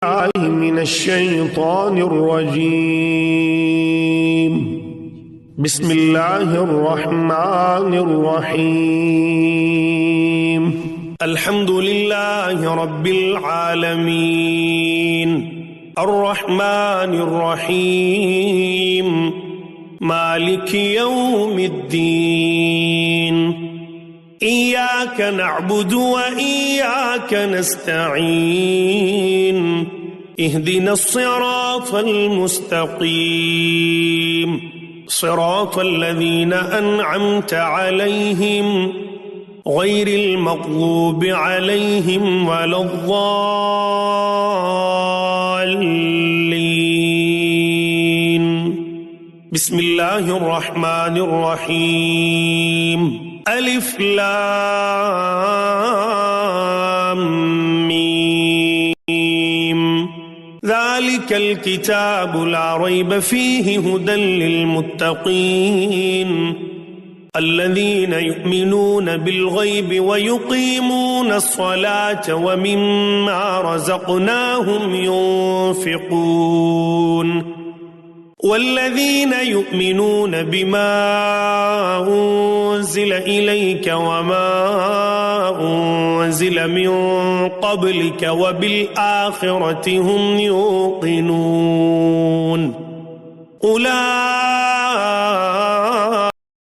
من الشيطان الرجيم بسم الله الرحمن الرحيم الحمد لله رب العالمين الرحمن الرحيم مالك يوم الدين إياك نعبد وإياك نستعين اهدنا الصراط المستقيم صراط الذين أنعمت عليهم غير المغضوب عليهم ولا الضالين بسم الله الرحمن الرحيم ألف لام ميم ذلك الكتاب لا ريب فيه هدى للمتقين الذين يؤمنون بالغيب ويقيمون الصلاة ومما رزقناهم ينفقون والذين يؤمنون بما أنزل إليك وما أنزل من قبلك وبالآخرة هم يوقنون أولئك